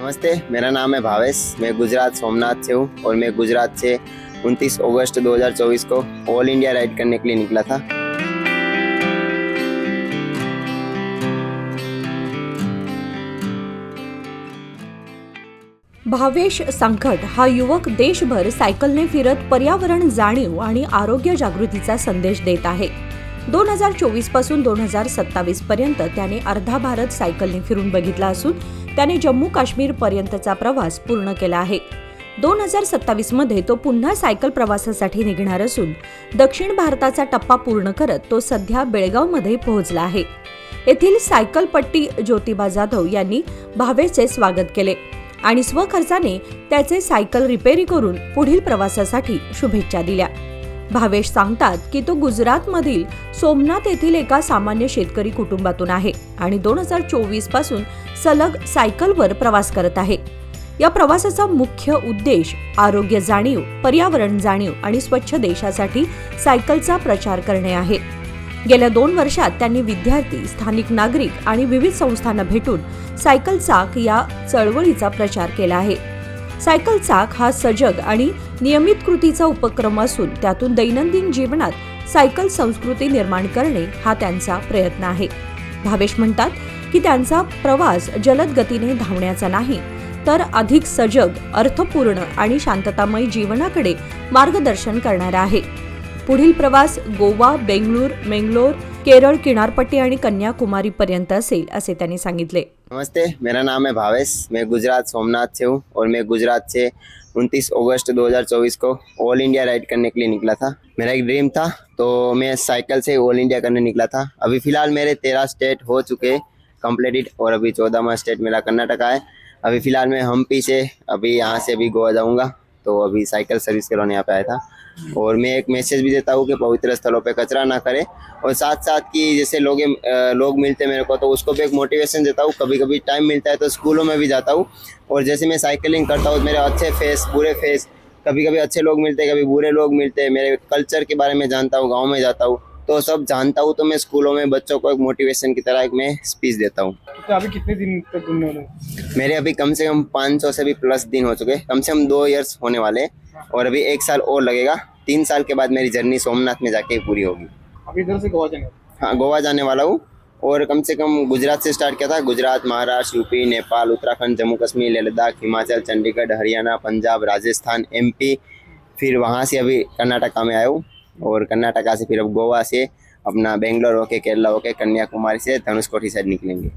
नमस्ते, मेरा नाम है भावेश। मैं गुजरात सोमनाथ से हूँ और मैं गुजरात से 29 अगस्त 2024 को ऑल इंडिया राइड करने के लिए निकला था। भावेश सांखट हा युवक देशभर सायकलने फिरत पर्यावरण जाणीव आणि आरोग्य जागृतीचा संदेश देत आहे। 2024 पासून 2027 पर्यंत त्याने अर्धा भारत सायकलने फिरून बघितला असून त्याने जम्मू काश्मीर पर्यंतचा प्रवास पूर्ण केला आहे। 2027 मध्ये तो पुन्हा सायकल प्रवासासाठी निघणार असून दक्षिण भारताचा टप्पा पूर्ण करत तो सध्या बेळगावमध्ये पोहोचला आहे। येथील सायकल पट्टी ज्योतिबा जाधव यांनी भावेशचे स्वागत केले आणि स्वखर्चाने त्याचे सायकल रिपेरी करून पुढील प्रवासासाठी शुभेच्छा दिल्या। भावेश सांगतात की तो गुजरातमधील सोमनाथ येथील एका सामान्य शेतकरी कुटुंबातून आहे आणि 2024 पासून सलग सायकलवर प्रवास करत आहे। या प्रवासाचा मुख्य उद्देश आरोग्य जाणीव, पर्यावरण जाणीव आणि स्वच्छ देशासाठी सायकलचा प्रचार करणे आहे। गेल्या 2 वर्षात त्यांनी विद्यार्थी, स्थानिक नागरिक आणि विविध संस्थांना भेटून सायकल चाक या चळवळीचा प्रचार केला आहे। सायकल चाक हा सजग आणि नियमित कृतीचा उपक्रम असून त्यातून दैनंदिन जीवनात सायकल संस्कृती निर्माण करणे हा त्यांचा प्रयत्न आहे। भावेश म्हणतात की त्यांचा प्रवास जलद गतीने धावण्याचा नाही, तर अधिक सजग, अर्थपूर्ण आणि शांततामय जीवनाकडे मार्गदर्शन करणारा आहे। पुढील प्रवास गोवा, बेंगळूर, मंगलोर, केरळ किनारपट्टी आणि कन्याकुमारी पर्यंत असेल असे त्यांनी सांगितले। नमस्ते, मेरा नाम है भावेश। मैं गुजरात सोमनाथ से हूँ और मैं गुजरात से 29 अगस्त 2024 को ऑल इंडिया राइड करने के लिए निकला था। मेरा एक ड्रीम था, तो मैं साइकिल से ऑल इंडिया करने निकला था। अभी फ़िलहाल मेरे 13 स्टेट हो चुके कंप्लीटेड और अभी 14वां स्टेट मेरा कर्नाटका है। अभी फ़िलहाल मैं हम्पी से अभी यहाँ से अभी गोवा जाऊँगा, तो अभी साइकिल सर्विस करवाने यहाँ पे आया था। और मैं एक मैसेज भी देता हूँ कि पवित्र स्थलों पे कचरा ना करें, और साथ साथ कि जैसे लोग मिलते मेरे को तो उसको भी एक मोटिवेशन देता हूँ। कभी कभी टाइम मिलता है तो स्कूलों में भी जाता हूँ, और जैसे मैं साइकिलिंग करता हूँ मेरे अच्छे फेस, बुरे फेस, कभी कभी अच्छे लोग मिलते हैं, कभी बुरे लोग मिलते हैं। मेरे कल्चर के बारे में जानता हूँ, गाँव में जाता हूँ तो सब जानता हूँ, तो मैं स्कूलों में बच्चों को एक मोटिवेशन की तरह एक मैं स्पीच देता हूँ। तो अभी कितने दिन तक घूमने वाले? मेरे अभी कम से कम 500 से भी प्लस दिन हो चुके, कम से कम 2 इयर्स होने वाले, और अभी 1 साल और लगेगा। 3 साल के बाद मेरी जर्नी सोमनाथ में जाके पूरी होगी। अभी इधर से गोवा जाने? हाँ, गोवा जाने वाला हूँ, और कम से कम गुजरात से स्टार्ट किया था। गुजरात, महाराष्ट्र, यूपी, नेपाल, उत्तराखंड, जम्मू कश्मीर, लेह लद्दाख, हिमाचल, चंडीगढ़, हरियाणा, पंजाब, राजस्थान, MP, फिर वहाँ से अभी कर्नाटका में आया हूँ, और कर्नाटका से फिर अब गोवा से अपना बेंगलोर होके, केरला होके, कन्याकुमारी से धनुषकोटी साइड निकलेंगे।